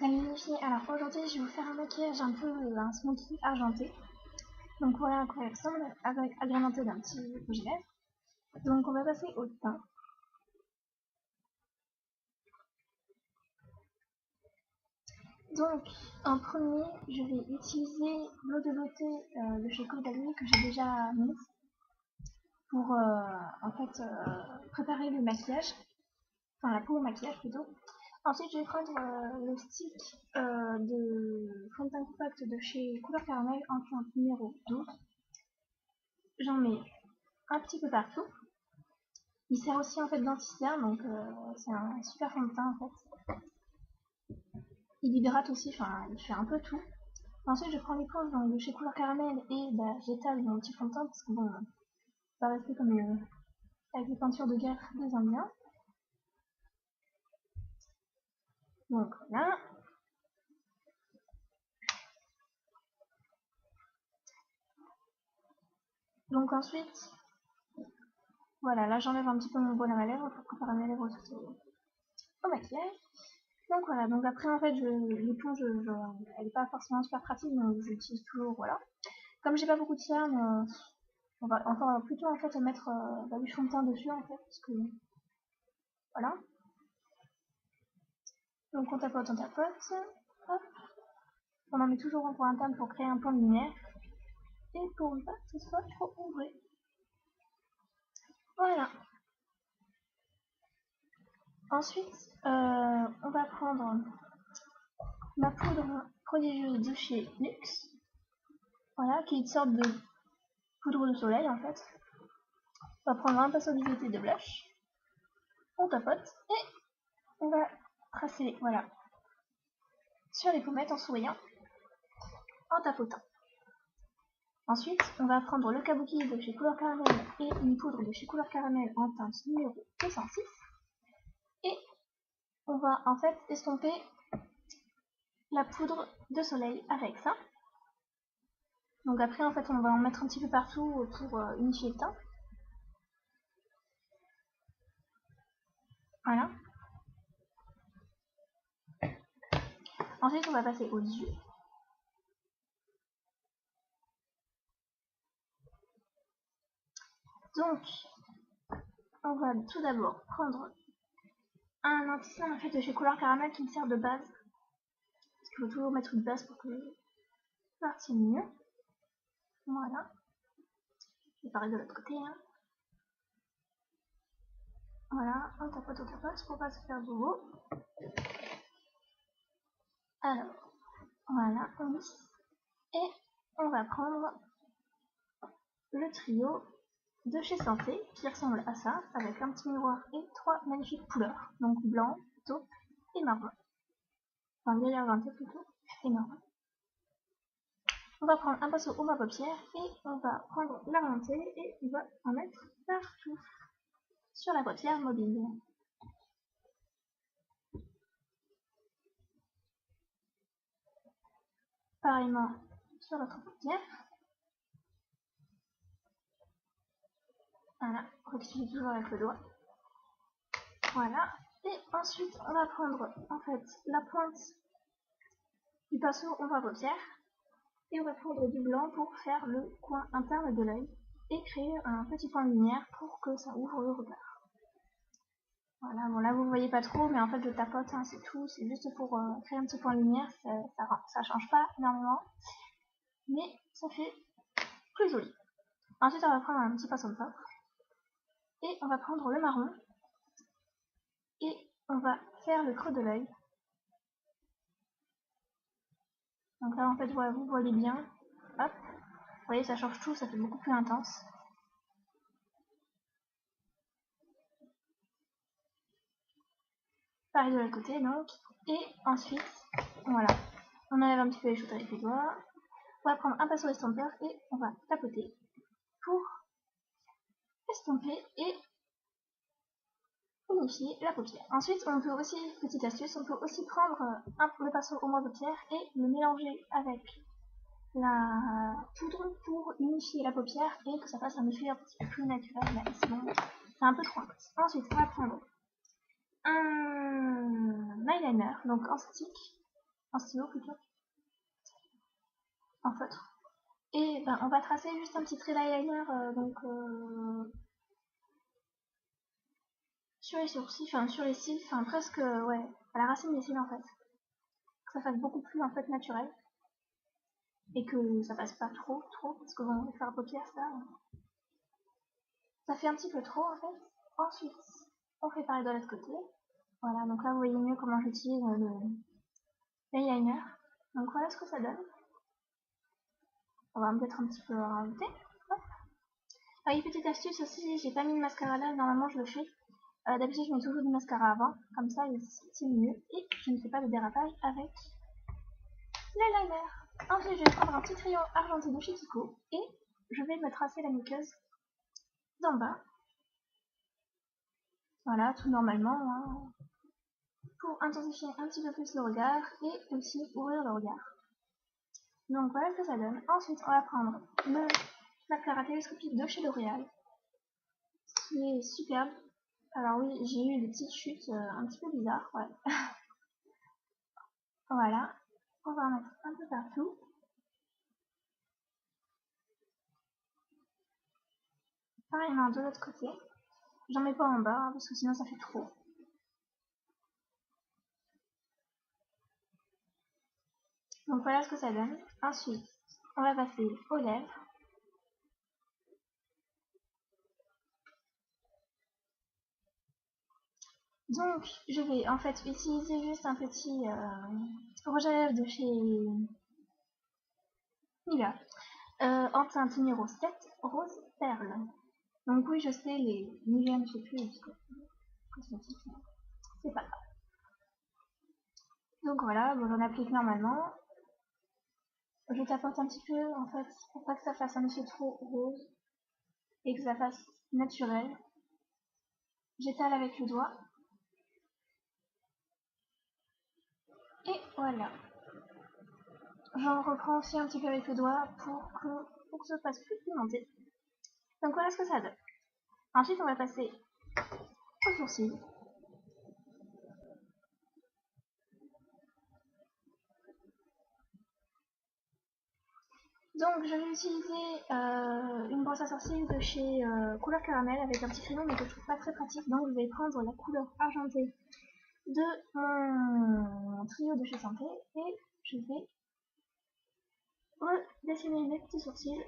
Salut les filles, alors aujourd'hui je vais vous faire un maquillage un peu un smoothie argenté. Donc voilà à quoi il ressemble, avec agrémenté d'un petit rouge à lèvres. Donc on va passer au teint. Donc en premier je vais utiliser l'eau de beauté de chez Caudalie que j'ai déjà mise pour préparer le maquillage, enfin la peau au maquillage plutôt. Ensuite, je vais prendre le stick de fond de teint compact de chez Couleur Caramel en teinte numéro 12. J'en mets un petit peu partout. Il sert aussi en fait d'anti-cerne, donc c'est un super fond de teint en fait. Il hydrate aussi, enfin il fait un peu tout. Ensuite, je prends l'éponge de chez Couleur Caramel et j'étale mon petit fond de teint parce que bon, ça va rester comme avec les peintures de guerre des Indiens. Donc voilà. Donc ensuite, voilà, là j'enlève un petit peu mon baume à lèvres pour préparer mes lèvres au maquillage. Donc voilà, donc après en fait l'éponge elle n'est pas forcément super pratique, donc j'utilise toujours, voilà. Comme j'ai pas beaucoup de cerne, on va encore plutôt en fait mettre du fond de teint dessus en fait, parce que voilà. Donc on tapote, hop. On en met toujours un pour un teint pour créer un point de lumière et pour ne pas que ce soit trop ombré. Voilà. Ensuite, on va prendre ma poudre prodigieuse de chez NYX, voilà, qui est une sorte de poudre de soleil en fait. On va prendre un pinceau d'humidité de blush, on tapote et on va tracer, voilà, sur les pommettes en souriant, en tapotant. Ensuite, on va prendre le kabuki de chez Couleur Caramel et une poudre de chez Couleur Caramel en teinte numéro 206. Et on va en fait estomper la poudre de soleil avec ça. Donc après en fait on va en mettre un petit peu partout pour unifier le teint. Voilà. Ensuite on va passer aux yeux. Donc on va tout d'abord prendre un anti-cerne en fait de chez Couleur Caramel qui me sert de base. Parce qu'il faut toujours mettre une base pour que ça tienne mieux. Voilà. Et pareil de l'autre côté. Hein. Voilà, on tapote pour pas se faire de beau. Alors, voilà, on lisse. Et on va prendre le trio de chez Santé qui ressemble à ça, avec un petit miroir et trois magnifiques couleurs. Donc blanc, taupe et marron. Enfin, gris argenté plutôt, et marron. On va prendre un pinceau au ma paupière et on va prendre la montée et on va en mettre partout sur la paupière mobile. Pareillement sur l'autre paupière. Voilà, rectifier toujours avec le doigt. Voilà. Et ensuite, on va prendre en fait la pointe du pinceau au ma paupière et on va prendre du blanc pour faire le coin interne de l'œil et créer un petit point de lumière pour que ça ouvre le regard. Voilà, bon là vous voyez pas trop, mais en fait je tapote, hein, c'est tout, c'est juste pour créer un petit point de lumière, ça change pas énormément, mais ça fait plus joli. Ensuite on va prendre un petit pinceau de feutre et on va prendre le marron et on va faire le creux de l'œil. Donc là en fait voilà, vous voyez bien, hop, vous voyez ça change tout, ça fait beaucoup plus intense. Pareil de l'autre côté donc, et ensuite, voilà, on enlève un petit peu les choses avec les doigts, on va prendre un pinceau estompeur et on va tapoter pour estomper et unifier la paupière. Ensuite, on peut aussi, petite astuce, on peut aussi prendre le pinceau au paupière et le mélanger avec la poudre pour unifier la paupière et que ça fasse un effet un petit peu plus naturel. Là, sinon, c'est un peu trop intense. Ensuite, on va prendre un eyeliner, donc en stick, un stylo plutôt, un feutre. Et ben, on va tracer juste un petit trait d'eyeliner sur les sourcils, enfin sur les cils, enfin presque ouais, à la racine des cils en fait. Que ça fasse beaucoup plus en fait naturel. Et que ça passe pas trop, parce que bon, faire un paupière ça fait un petit peu trop en fait. Ensuite, on fait pareil de l'autre côté. Voilà, donc là vous voyez mieux comment j'utilise l'eyeliner. Donc voilà ce que ça donne. On va peut-être un petit peu rajouter. Ah oui, petite astuce aussi, j'ai pas mis de mascara là, normalement je le fais. D'habitude je mets toujours du mascara avant, comme ça il s'y mieux. Et je ne fais pas de dérapage avec l'eyeliner. Ensuite je vais prendre un petit crayon argenté de chez Kiko et je vais me tracer la muqueuse d'en bas. Voilà, tout normalement, hein, pour intensifier un petit peu plus le regard et aussi ouvrir le regard. Donc voilà ce que ça donne. Ensuite on va prendre le mascara télescopique de chez L'Oréal, qui est superbe. Alors oui, j'ai eu des petites chutes un petit peu bizarres, ouais. Voilà, on va en mettre un peu partout. Pareillement de l'autre côté. J'en mets pas en bas hein, parce que sinon ça fait trop. Donc voilà ce que ça donne. Ensuite, on va passer aux lèvres. Donc je vais en fait utiliser juste un petit rouge à lèvres de chez Nivea en teinte numéro 7, rose perle. Donc oui, je sais, les Nivea ne fait plus cosmétiques, c'est pas grave. Donc voilà, bon, j'en applique normalement. Je tapote un petit peu en fait pour pas que ça fasse un effet trop rose et que ça fasse naturel. J'étale avec le doigt. Et voilà. J'en reprends aussi un petit peu avec le doigt pour que ça fasse plus pigmenté. Donc voilà ce que ça donne. Ensuite on va passer aux sourcils. Donc je vais utiliser une brosse à sourcils de chez Couleur Caramel avec un petit crayon mais que je trouve pas très pratique. Donc je vais prendre la couleur argentée de mon trio de chez Santé et je vais redessiner mes petits sourcils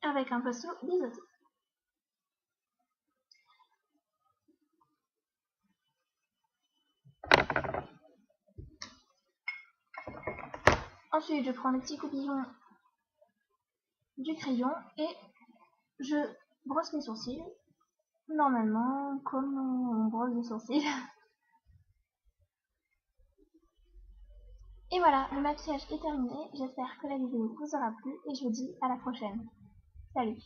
avec un pinceau biseauté. Ensuite je prends le petit coupillon du crayon et je brosse mes sourcils normalement comme on brosse les sourcils. Et voilà, le maquillage est terminé. J'espère que la vidéo vous aura plu et je vous dis à la prochaine. Salut!